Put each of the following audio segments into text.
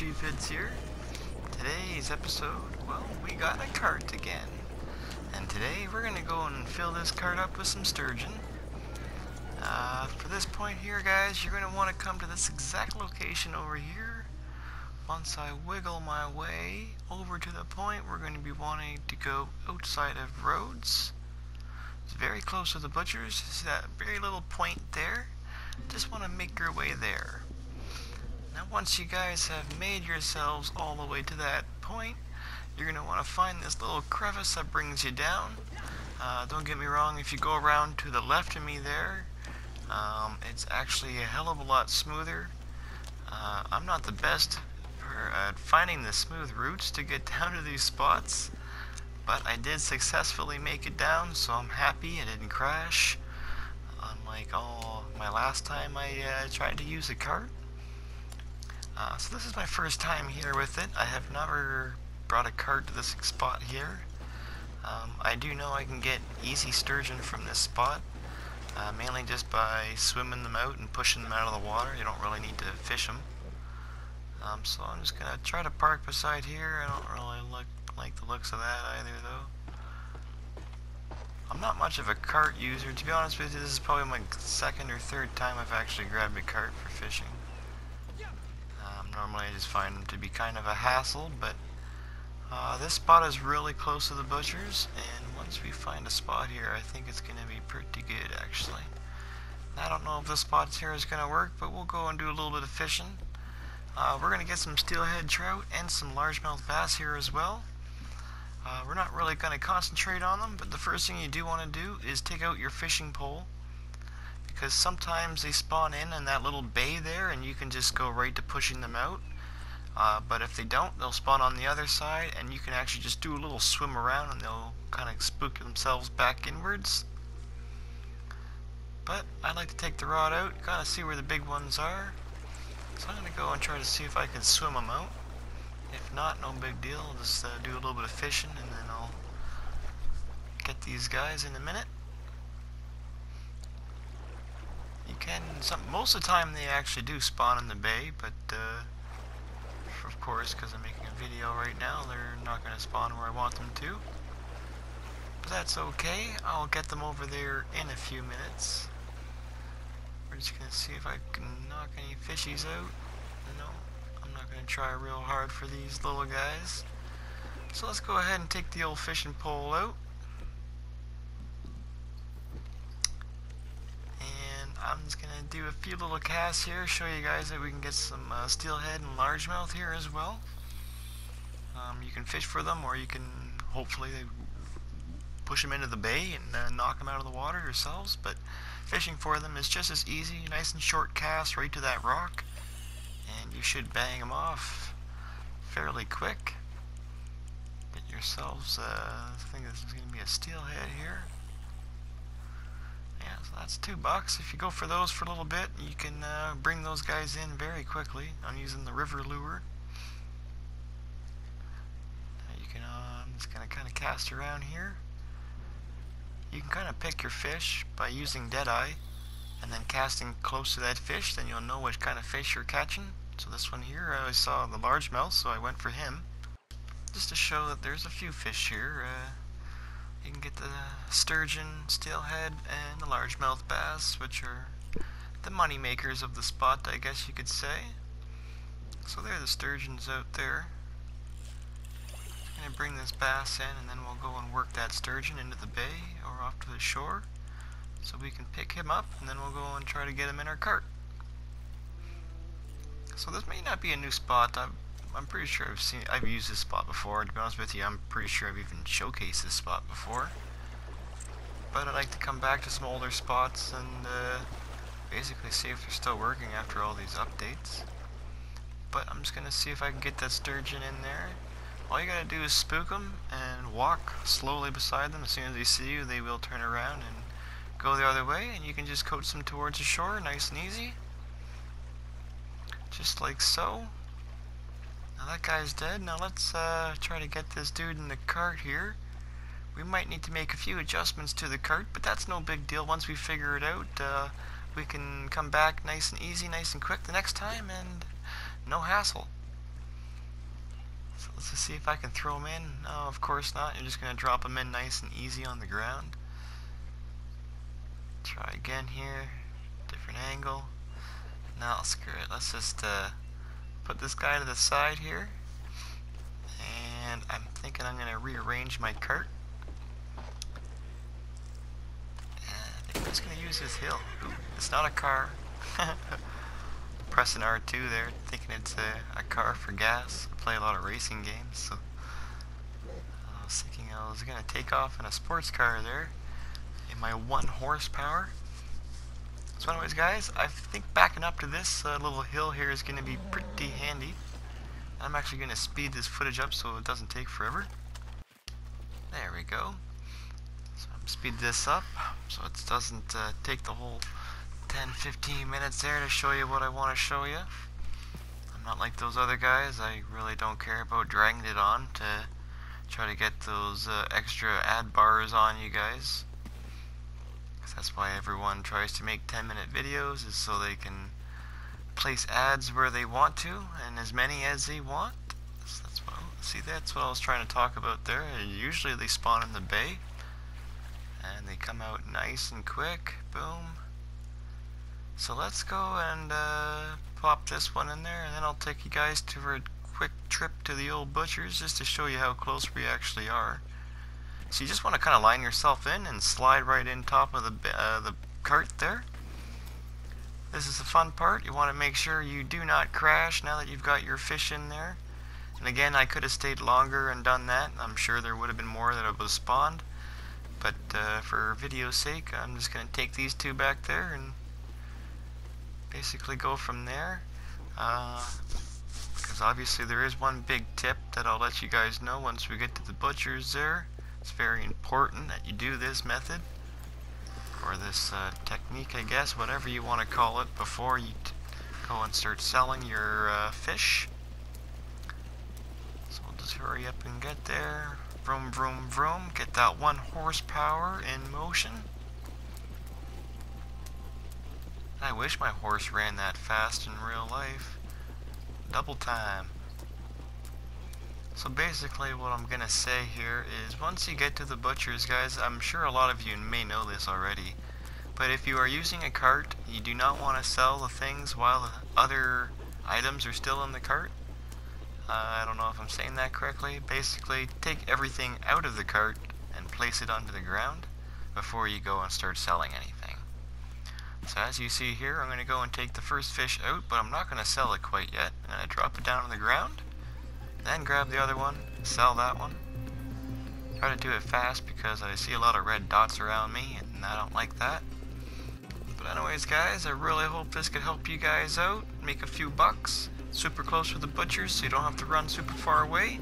Gvids here. Today's episode, well, we got a cart again. And today we're going to go and fill this cart up with some sturgeon. For this point here, guys, you're going to want to come to this exact location over here. Once I wiggle my way over to the point, we're going to be wanting to go outside of RHODES. It's very close to the butchers. See that very little point there? Just want to make your way there. Now once you guys have made yourselves all the way to that point, you're going to want to find this little crevice that brings you down. Don't get me wrong, if you go around to the left of me there, it's actually a hell of a lot smoother. I'm not the best at finding the smooth routes to get down to these spots, but I did successfully make it down, so I'm happy I didn't crash. Unlike my last time I tried to use a cart. So this is my first time here with it. I have never brought a cart to this spot here. I do know I can get easy sturgeon from this spot, mainly just by swimming them out and pushing them out of the water. You don't really need to fish them. So I'm just going to try to park beside here. I don't really like the looks of that either though. I'm not much of a cart user. To be honest with you, this is probably my second or third time I've actually grabbed a cart for fishing. Normally I just find them to be kind of a hassle, but this spot is really close to the butchers, and once we find a spot here, I think it's going to be pretty good actually. I don't know if this spot here is going to work, but we'll go and do a little bit of fishing. We're going to get some steelhead trout and some largemouth bass here as well. We're not really going to concentrate on them, but the first thing you do want to do is take out your fishing pole, because sometimes they spawn in that little bay there and you can just go right to pushing them out. But if they don't, they'll spawn on the other side and you can actually just do a little swim around and they'll kind of spook themselves back inwards. But I like to take the rod out, kind of see where the big ones are. So I'm going to go and try to see if I can swim them out. If not, no big deal. I'll just do a little bit of fishing and then I'll get these guys in a minute. You can, most of the time they actually do spawn in the bay, but of course, because I'm making a video right now, they're not going to spawn where I want them to. But that's okay. I'll get them over there in a few minutes. We're just going to see if I can knock any fishies out. No, I'm not going to try real hard for these little guys. So let's go ahead and take the old fishing pole out. I'm just going to do a few little casts here, show you guys that we can get some steelhead and largemouth here as well. You can fish for them, or you can hopefully push them into the bay and knock them out of the water yourselves, but fishing for them is just as easy. Nice and short cast right to that rock, and you should bang them off fairly quick. Get yourselves, I think this is going to be a steelhead here. Yeah, so that's $2. If you go for those for a little bit, you can bring those guys in very quickly. I'm using the river lure. You can, I'm just going to kind of cast around here. You can kind of pick your fish by using Deadeye and then casting close to that fish, then you'll know which kind of fish you're catching. So this one here, I saw the largemouth, so I went for him. Just to show that there's a few fish here. You can get the sturgeon, steelhead, and the largemouth bass, which are the money makers of the spot, I guess you could say. So there are the sturgeons out there. I'm going to bring this bass in, and then we'll go and work that sturgeon into the bay or off to the shore, so we can pick him up, and then we'll go and try to get him in our cart. So this may not be a new spot. I'm pretty sure I've used this spot before. To be honest with you, I'm pretty sure I've even showcased this spot before. But I like to come back to some older spots and basically see if they're still working after all these updates. But I'm just going to see if I can get that sturgeon in there. All you gotta do is spook them and walk slowly beside them. As soon as they see you, they will turn around and go the other way, and you can just coax them towards the shore, nice and easy. Just like so. Now that guy's dead. Now let's try to get this dude in the cart here. We might need to make a few adjustments to the cart, but that's no big deal. Once we figure it out, we can come back nice and easy, nice and quick the next time, and no hassle. So let's just see if I can throw them in. No, of course not. You're just going to drop them in nice and easy on the ground. Try again here. Different angle. Now, screw it. Let's just put this guy to the side here. And I'm thinking I'm going to rearrange my cart. And I think I'm just going to use this hill. Ooh, it's not a car. Pressing R2 there, thinking it's a car for gas. I play a lot of racing games, so I was thinking I was going to take off in a sports car there in my 1 horsepower. So anyways guys, I think backing up to this little hill here is going to be pretty handy. I'm actually going to speed this footage up so it doesn't take forever. There we go. So I'm speed this up so it doesn't take the whole 10-15 minutes there to show you what I want to show you. I'm not like those other guys. I really don't care about dragging it on to try to get those extra ad bars on you guys. That's why everyone tries to make 10-minute videos, is so they can place ads where they want to, and as many as they want. So that's what I was trying to talk about there. And usually they spawn in the bay, and they come out nice and quick. Boom. So let's go and pop this one in there, and then I'll take you guys to a quick trip to the old butcher's just to show you how close we actually are. So you just want to kind of line yourself in and slide right in top of the cart there. This is the fun part. You want to make sure you do not crash now that you've got your fish in there. And again, I could have stayed longer and done that. I'm sure there would have been more that would have spawned. But for video's sake, I'm just going to take these 2 back there and basically go from there. Because obviously there is one big tip that I'll let you guys know once we get to the butcher's there. It's very important that you do this method, or this technique, I guess, whatever you want to call it, before you go and start selling your fish. So we'll just hurry up and get there. Vroom, vroom, vroom. Get that 1 horsepower in motion. I wish my horse ran that fast in real life. Double time. So basically what I'm going to say here is, once you get to the butcher's, guys, I'm sure a lot of you may know this already, but if you are using a cart, you do not want to sell the things while the other items are still in the cart. I don't know if I'm saying that correctly. Basically, take everything out of the cart and place it onto the ground before you go and start selling anything. So as you see here, I'm going to go and take the first fish out, but I'm not going to sell it quite yet. I'm going to drop it down on the ground. Then grab the other one, sell that one. Try to do it fast because I see a lot of red dots around me and I don't like that. But anyways guys, I really hope this could help you guys out, make a few bucks. Super close with the butchers so you don't have to run super far away.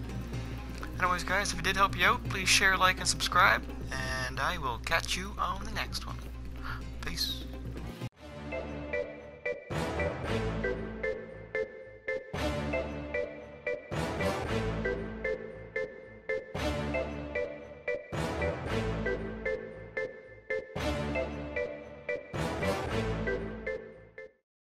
Anyways guys, if it did help you out, please share, like, and subscribe. And I will catch you on the next one. Peace.